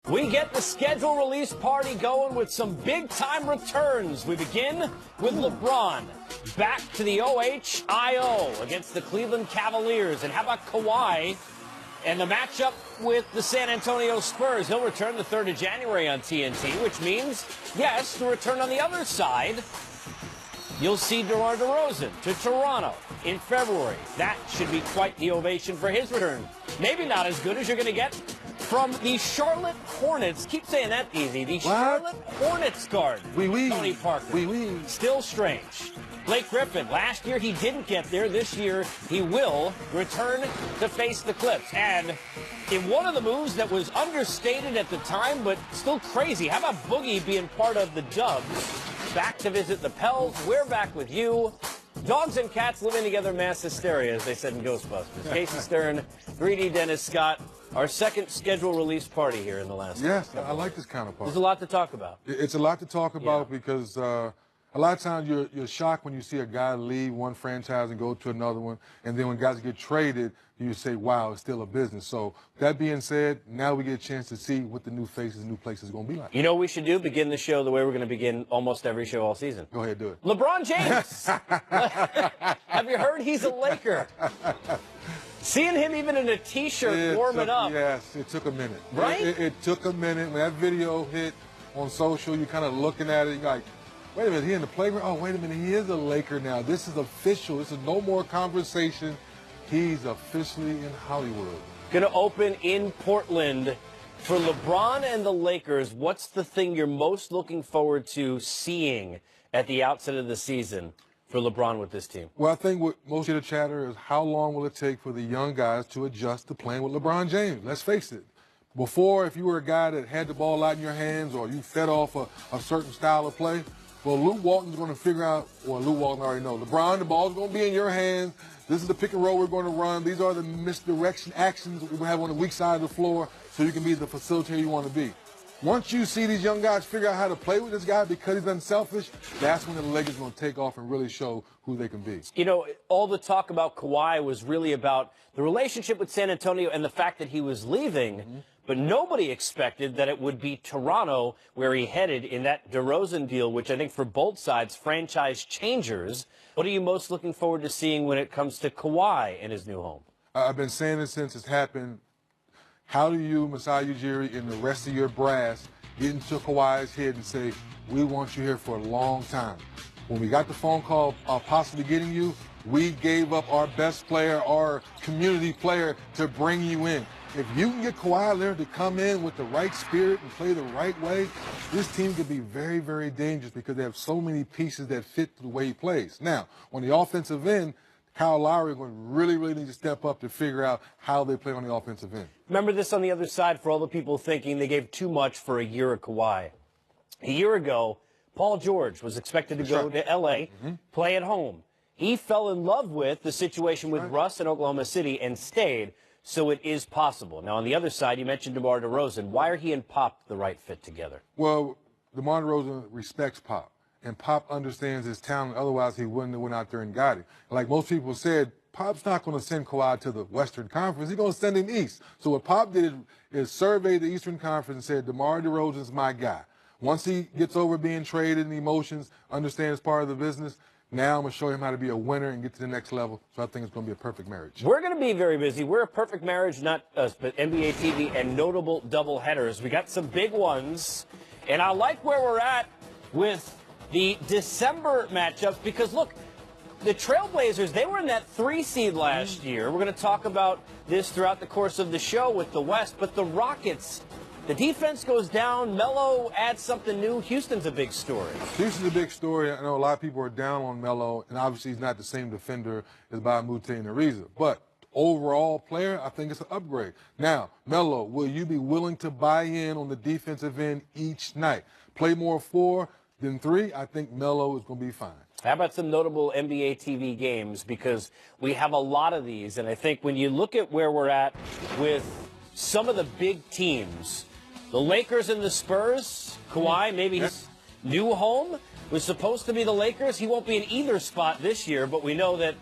We get the schedule release party going with some big-time returns. We begin with LeBron back to the OHIO against the Cleveland Cavaliers. And how about Kawhi and the matchup with the San Antonio Spurs? He'll return the 3rd of January on TNT, which means, yes, the return on the other side. You'll see DeMar DeRozan to Toronto in February. That should be quite the ovation for his return. Maybe not as good as you're going to get from the Charlotte Hornets. Keep saying that easy. The Charlotte Hornets guard, Tony Parker. Still strange. Blake Griffin, last year he didn't get there. This year he will return to face the Clips. And in one of the moves that was understated at the time, but still crazy, how about Boogie being part of the Dubs? Back to visit the Pels. We're back with you. Dogs and cats living together, mass hysteria, as they said in Ghostbusters. Casey Stern, 3D Dennis Scott. Our second schedule release party here in the last. Yes, I like this kind of party. There's a lot to talk about. It's a lot to talk about because a lot of times you're shocked when you see a guy leave one franchise and go to another one, and then when guys get traded, you say, wow, it's still a business. So that being said, now we get a chance to see what the new faces, new places is going to be like. You know what we should do? Begin the show the way we're going to begin almost every show all season. Go ahead, do it. LeBron James. Have you heard he's a Laker? Seeing him even in a T-shirt warming up. Yes, it took a minute. Right? It took a minute. When that video hit on social, you're kind of looking at it, you're like, wait a minute, he in the playground? Oh, wait a minute, he is a Laker now. This is official. This is no more conversation. He's officially in Hollywood. Going to open in Portland. For LeBron and the Lakers, what's the thing you're most looking forward to seeing at the outset of the season for LeBron with this team? Well, I think what most of the chatter is how long will it take for the young guys to adjust to playing with LeBron James? Let's face it. Before, if you were a guy that had the ball out in your hands or you fed off a certain style of play, well, Luke Walton's going to figure out, well, Luke Walton already knows. LeBron, the ball's going to be in your hands. This is the pick and roll we're going to run. These are the misdirection actions that we're going to have on the weak side of the floor so you can be the facilitator you want to be. Once you see these young guys figure out how to play with this guy because he's unselfish, that's when the Lakers are going to take off and really show who they can be. You know, all the talk about Kawhi was really about the relationship with San Antonio and the fact that he was leaving. But nobody expected that it would be Toronto where he headed in that DeRozan deal, which I think for both sides, franchise changers. What are you most looking forward to seeing when it comes to Kawhi in his new home? I've been saying this since it's happened. How do you, Masai Ujiri, and the rest of your brass get into Kawhi's head and say, we want you here for a long time? When we got the phone call possibly getting you, we gave up our best player, our community player, to bring you in. If you can get Kawhi Leonard to come in with the right spirit and play the right way, this team could be very, very dangerous because they have so many pieces that fit the way he plays. Now, on the offensive end, Kyle Lowry is going to really, really need to step up to figure out how they play on the offensive end. Remember this on the other side for all the people thinking they gave too much for a year of Kawhi. A year ago, Paul George was expected to go to L.A., play at home. He fell in love with the situation with Russ in Oklahoma City and stayed. So it is possible. Now, on the other side, you mentioned DeMar DeRozan. Why are he and Pop the right fit together? Well, DeMar DeRozan respects Pop, and Pop understands his talent. Otherwise, he wouldn't have went out there and got it. Like most people said, Pop's not going to send Kawhi to the Western Conference. He's going to send him east. So what Pop did is survey the Eastern Conference and said, DeMar DeRozan's my guy. Once he gets over being traded and emotions, understands part of the business, now I'm going to show him how to be a winner and get to the next level. So I think it's going to be a perfect marriage. We're going to be very busy. We're a perfect marriage, not us, but NBA TV and notable double headers. We got some big ones. And I like where we're at with the December matchups because, look, the Trailblazers, they were in that 3 seed last year. We're going to talk about this throughout the course of the show with the West. But the Rockets, the defense goes down. Melo adds something new. Houston's a big story. Houston's a big story. I know a lot of people are down on Melo, and obviously he's not the same defender as Bamute and Ariza. But overall player, I think it's an upgrade. Now, Melo, will you be willing to buy in on the defensive end each night? Play more 4 than 3? I think Melo is going to be fine. How about some notable NBA TV games? Because we have a lot of these, and I think when you look at where we're at with some of the big teams, the Lakers and the Spurs, Kawhi, maybe his new home was supposed to be the Lakers. He won't be in either spot this year, but we know that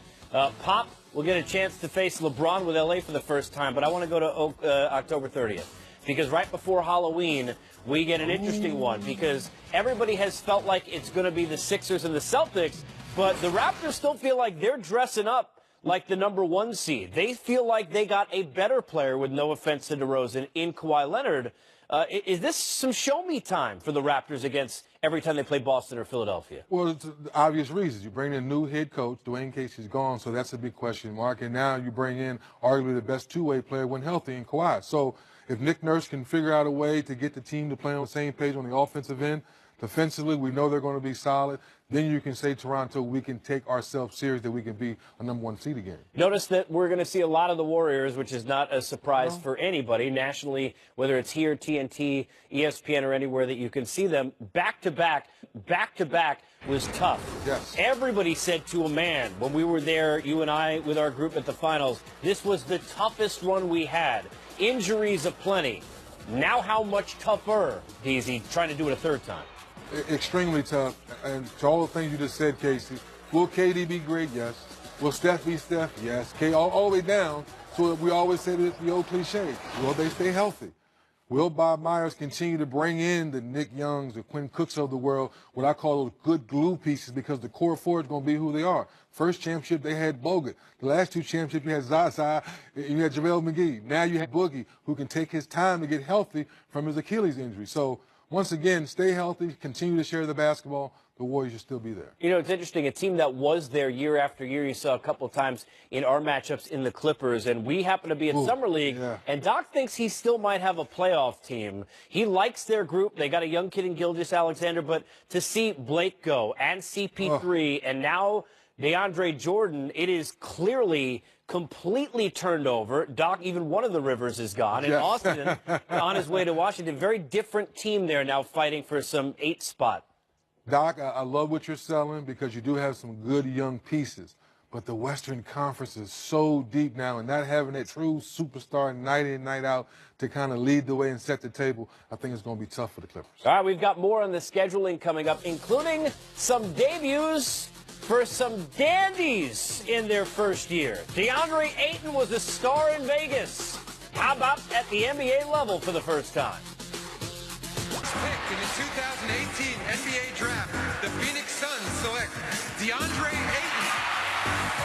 Pop will get a chance to face LeBron with L.A. for the first time. But I want to go to October 30th. because right before Halloween, we get an interesting one because everybody has felt like it's going to be the Sixers and the Celtics, but the Raptors still feel like they're dressing up like the number 1 seed. They feel like they got a better player, with no offense to DeRozan, in Kawhi Leonard. Is this some show-me time for the Raptors against every time they play Boston or Philadelphia? Well, it's the obvious reasons. You bring in a new head coach, Dwayne Casey's gone, so that's a big question mark. And now you bring in arguably the best two-way player when healthy in Kawhi. So if Nick Nurse can figure out a way to get the team to play on the same page on the offensive end, defensively, we know they're going to be solid. Then you can say, Toronto, we can take ourselves serious that we can be a number 1 seed again. Notice that we're going to see a lot of the Warriors, which is not a surprise for anybody nationally, whether it's here, TNT, ESPN, or anywhere that you can see them. Back-to-back was tough. Yes. Everybody said to a man when we were there, you and I, with our group at the finals, this was the toughest run we had. Injuries aplenty. Now how much tougher, DZ, trying to do it a third time? Extremely tough. And to all the things you just said, Casey, will KD be great? Yes. Will Steph be Steph? Yes. All the way down. So we always say the old cliche. Will they stay healthy? Will Bob Myers continue to bring in the Nick Youngs, the Quinn Cooks of the world, what I call those good glue pieces, because the core four is going to be who they are. First championship, they had Bogut. The last 2 championships, you had Zaza, you had JaVale McGee. Now you have Boogie, who can take his time to get healthy from his Achilles injury. So once again, stay healthy, continue to share the basketball. The Warriors should still be there. You know, it's interesting. A team that was there year after year, you saw a couple of times in our matchups in the Clippers, and we happen to be at Summer League, and Doc thinks he still might have a playoff team. He likes their group. They got a young kid in Gilgeous-Alexander, but to see Blake go and CP3 and now DeAndre Jordan, it is clearly completely turned over. Doc, even one of the Rivers is gone. And Austin, on his way to Washington, very different team there now fighting for some 8th spot. Doc, I love what you're selling because you do have some good young pieces. But the Western Conference is so deep now, and not having that true superstar night in, night out to kind of lead the way and set the table, I think it's going to be tough for the Clippers. All right, we've got more on the scheduling coming up, including some debuts for some dandies in their first year. DeAndre Ayton was a star in Vegas. How about at the NBA level for the first time? Picked in the 2018 NBA Draft, the Phoenix Suns select DeAndre Ayton.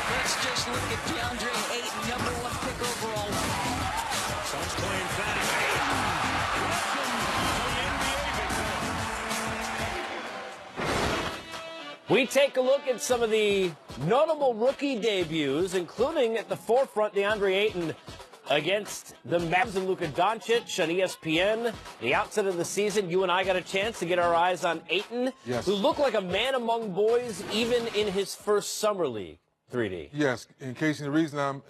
Let's just look at DeAndre Ayton, number 1 pick overall. Suns playing fast. Ayton, welcome to the NBA, big We take a look at some of the notable rookie debuts, including at the forefront DeAndre Ayton against the Mavs and Luka Doncic on ESPN. The outset of the season, you and I got a chance to get our eyes on Ayton, who looked like a man among boys even in his first summer league. 3D. Yes, in case the reason I'm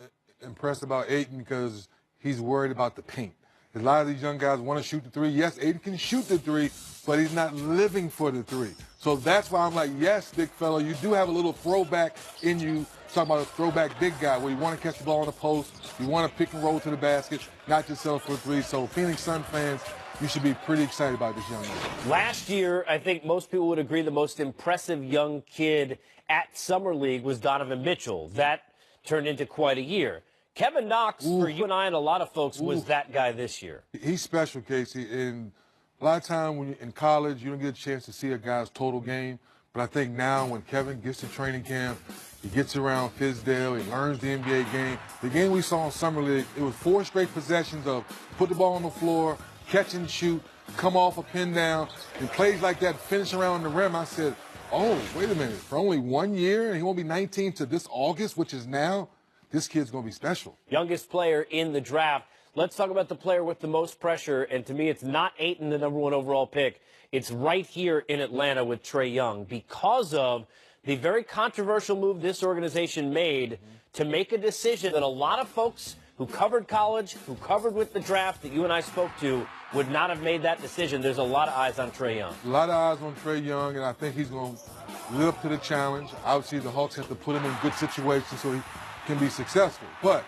impressed about Ayton because he's worried about the paint. A lot of these young guys want to shoot the 3. Yes, Ayton can shoot the 3, but he's not living for the 3. So that's why I'm like, yes, big fella, you do have a little throwback in you. Talking about a throwback big guy where you want to catch the ball on the post, you want to pick and roll to the basket, not just settle for a 3. So Phoenix Sun fans, you should be pretty excited about this young man. Last year, I think most people would agree the most impressive young kid at Summer League was Donovan Mitchell. That turned into quite a year. Kevin Knox, for you and I and a lot of folks, was that guy this year. He's special, Casey. And a lot of time when you're in college, you don't get a chance to see a guy's total game. But I think now when Kevin gets to training camp, he gets around Fizdale, he learns the NBA game. The game we saw in Summer League, it was 4 straight possessions of put the ball on the floor, catch and shoot, come off a pin down, and plays like that, finish around the rim. I said, oh, wait a minute, for only 1 year, and he won't be 19 to this August, which is now, this kid's going to be special. Youngest player in the draft. Let's talk about the player with the most pressure, and to me, it's not Ayton, the number 1 overall pick. It's right here in Atlanta with Trae Young because of the very controversial move this organization made to make a decision that a lot of folks who covered college, who covered with the draft that you and I spoke to, would not have made that decision. There's a lot of eyes on Trae Young. A lot of eyes on Trae Young, and I think he's going to live up to the challenge. Obviously, the Hawks have to put him in good situations so he can be successful. But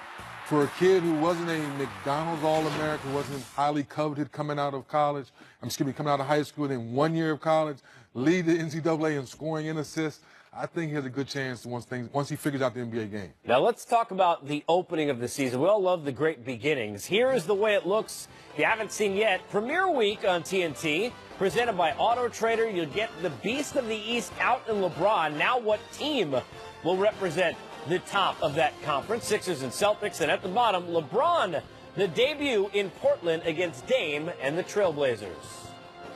for a kid who wasn't a McDonald's All-American, wasn't highly coveted coming out of college, coming out of high school, and then 1 year of college, lead the NCAA in scoring and assists, I think he has a good chance once he figures out the NBA game. Now let's talk about the opening of the season. We all love the great beginnings. Here is the way it looks. If you haven't seen yet, Premier Week on TNT, presented by Auto Trader. You'll get the Beast of the East out in LeBron. Now what team will represent the top of that conference? Sixers and Celtics. And at the bottom, LeBron, the debut in Portland against Dame and the Trailblazers.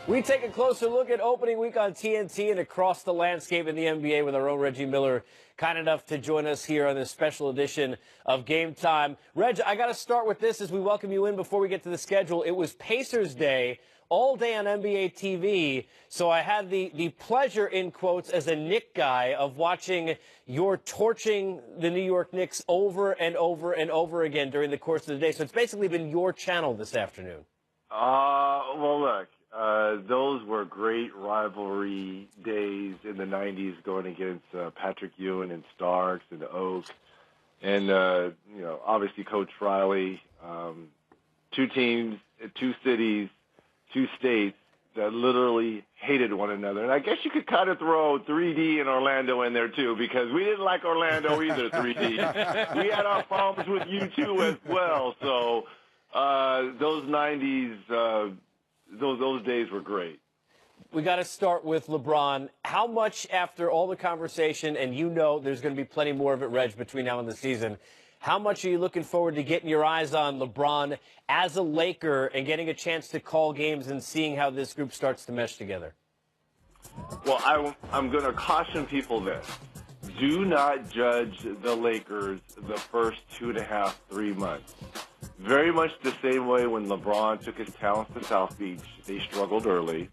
We take a closer look at opening week on TNT and across the landscape in the NBA with our own Reggie Miller, kind enough to join us here on this special edition of Game Time. Reg, I got to start with this as we welcome you in before we get to the schedule. It was Pacers Day all day on NBA TV, so I had the pleasure, in quotes, as a Knick guy, of watching your torching the New York Knicks over and over and over again during the course of the day. So it's basically been your channel this afternoon. Well, look. Those were great rivalry days in the 90s going against Patrick Ewing and Starks and Oak. And, obviously Coach Riley. Two teams, two cities, two states that literally hated one another. And I guess you could kind of throw 3D and Orlando in there, too, because we didn't like Orlando either, 3D. We had our problems with you, too, as well. So those 90s... Those days were great. We got to start with LeBron. How much, after all the conversation, and you know there's going to be plenty more of it, Reg, between now and the season, how much are you looking forward to getting your eyes on LeBron as a Laker and getting a chance to call games and seeing how this group starts to mesh together? Well, I'm going to caution people this. Do not judge the Lakers the first 2.5, 3 months. Very much the same way when LeBron took his talents to South Beach, they struggled early.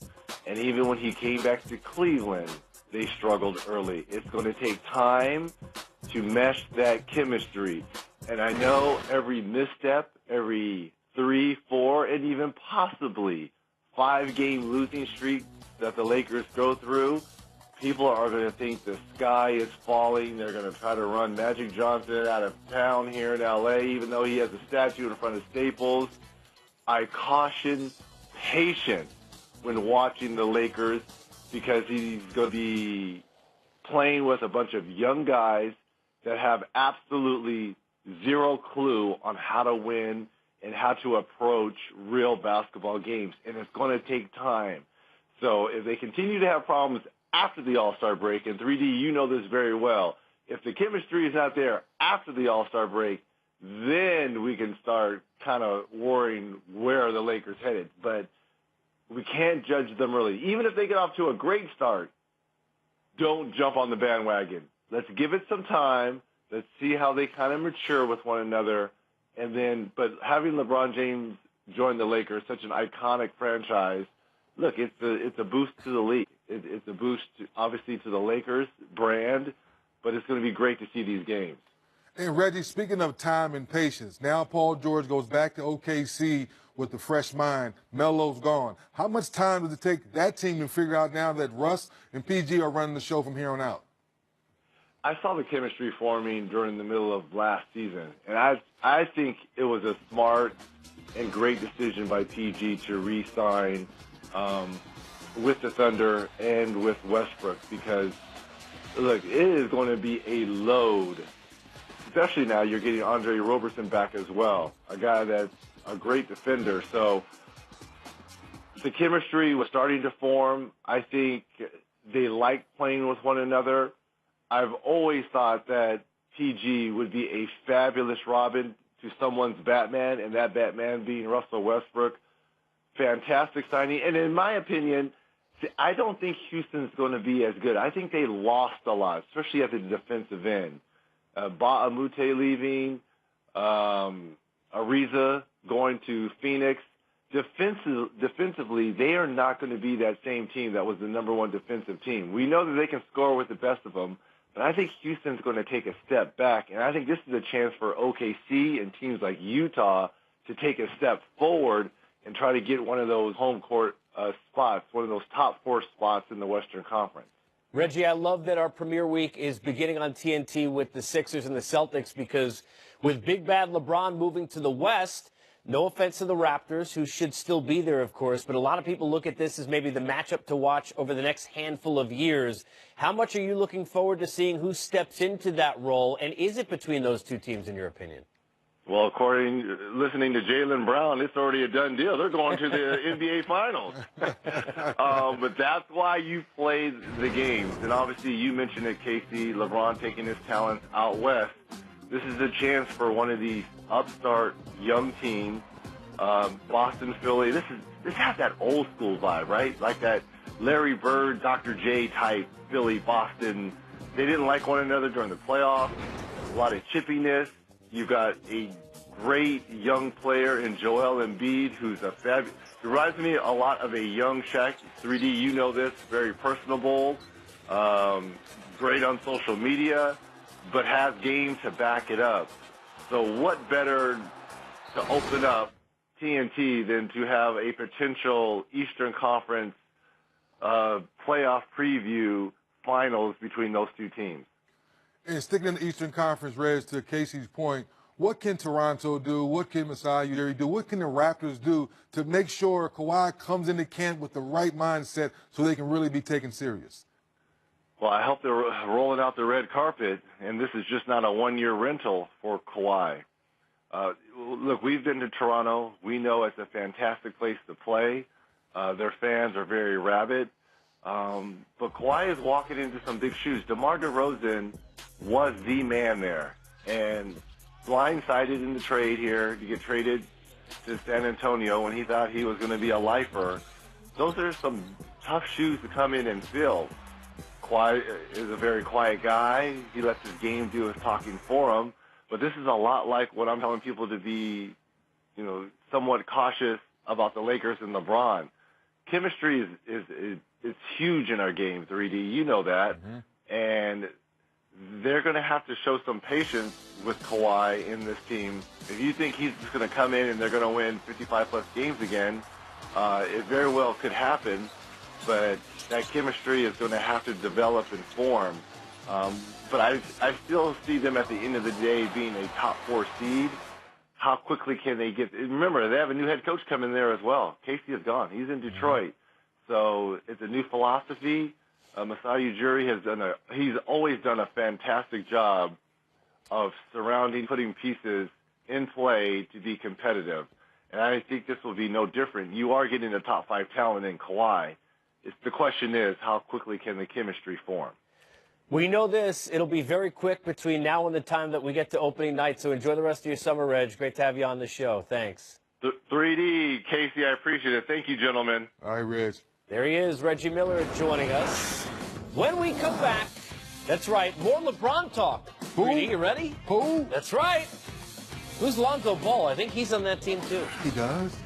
And even when he came back to Cleveland, they struggled early. It's going to take time to mesh that chemistry. And I know every misstep, every 3, 4, and even possibly 5-game losing streak that the Lakers go through, people are going to think the sky is falling. They're going to try to run Magic Johnson out of town here in L.A., even though he has a statue in front of Staples. I caution patience when watching the Lakers because he's going to be playing with a bunch of young guys that have absolutely zero clue on how to win and how to approach real basketball games. And it's going to take time. So if they continue to have problems after the All-Star break, and 3D, you know this very well, if the chemistry is not there after the All-Star break, then we can start kind of worrying where are the Lakers headed. But we can't judge them early. Even if they get off to a great start, don't jump on the bandwagon. Let's give it some time. Let's see how they kind of mature with one another. And then, but having LeBron James join the Lakers, such an iconic franchise, look, it's a boost to the league. It's a boost, obviously, to the Lakers brand, but it's going to be great to see these games. And, Reggie, speaking of time and patience, now Paul George goes back to OKC with a fresh mind. Melo's gone. How much time does it take that team to figure out now that Russ and PG are running the show from here on out? I saw the chemistry forming during the middle of last season, and I think it was a smart and great decision by PG to re-sign with the Thunder and with Westbrook because, look, it is going to be a load, especially now you're getting Andre Roberson back as well, a guy that's a great defender. So the chemistry was starting to form. I think they like playing with one another. I've always thought that PG would be a fabulous Robin to someone's Batman, and that Batman being Russell Westbrook. Fantastic signing. And in my opinion, I don't think Houston's going to be as good. I think they lost a lot, especially at the defensive end. Ba Amute leaving, Ariza going to Phoenix. Defensively, they are not going to be that same team that was the number one defensive team. We know that they can score with the best of them, but I think Houston's going to take a step back, and I think this is a chance for OKC and teams like Utah to take a step forward and try to get one of those home court spots, one of those top 4 spots in the Western Conference. Reggie, I love that our premiere week is beginning on TNT with the Sixers and the Celtics because with Big Bad LeBron moving to the West, No offense to the Raptors, who should still be there, of course, but a lot of people look at this as maybe the matchup to watch over the next handful of years. How much are you looking forward to seeing who steps into that role, and is it between those two teams, in your opinion? Well, listening to Jaylen Brown, it's already a done deal. They're going to the NBA Finals. But that's why you play the games. And obviously, you mentioned it, Casey, LeBron taking his talents out west. This is a chance for one of these upstart young teams, Boston, Philly. This has that old school vibe, right? Like that Larry Bird, Dr. J type Philly, Boston. They didn't like one another during the playoffs. A lot of chippiness. You've got a great young player in Joel Embiid, who's a fabulous. He reminds me a lot of a young Shaq. 3D, you know this, very personable, great on social media, but has game to back it up. So what better to open up TNT than to have a potential Eastern Conference playoff preview finals between those two teams? And sticking in the Eastern Conference, Reg, to Casey's point, what can Toronto do? What can Masai Ujiri do? What can the Raptors do to make sure Kawhi comes into camp with the right mindset so they can really be taken serious? Well, I hope they're rolling out the red carpet, and this is just not a one-year rental for Kawhi. Look, we've been to Toronto. We know it's a fantastic place to play. Their fans are very rabid. But Kawhi is walking into some big shoes. DeMar DeRozan was the man there, and blindsided in the trade here to get traded to San Antonio when he thought he was going to be a lifer. Those are some tough shoes to come in and fill. Kawhi is a very quiet guy. He lets his game do his talking for him. But this is a lot like what I'm telling people to be, somewhat cautious about the Lakers and LeBron. Chemistry is huge in our game, 3D. You know that. Mm-hmm. And they're going to have to show some patience with Kawhi in this team. If you think he's just going to come in and they're going to win 55-plus games again, it very well could happen. But that chemistry is going to have to develop and form. But I still see them at the end of the day being a top 4 seed. How quickly can they get? Remember, they have a new head coach coming there as well. Casey is gone. He's in Detroit. So it's a new philosophy. Masai Ujiri he's always done a fantastic job of putting pieces in play to be competitive. And I think this will be no different. You are getting a top 5 talent in Kawhi. The question is, how quickly can the chemistry form? We know this. It'll be very quick between now and the time that we get to opening night. So enjoy the rest of your summer, Reg. Great to have you on the show. Thanks. 3D, Casey, I appreciate it. Thank you, gentlemen. All right, Reg. There he is, Reggie Miller, joining us. When we come back, that's right, more LeBron talk. Who? 3D, you ready? Who? That's right. Who's Lonzo Ball? I think he's on that team, too. He does.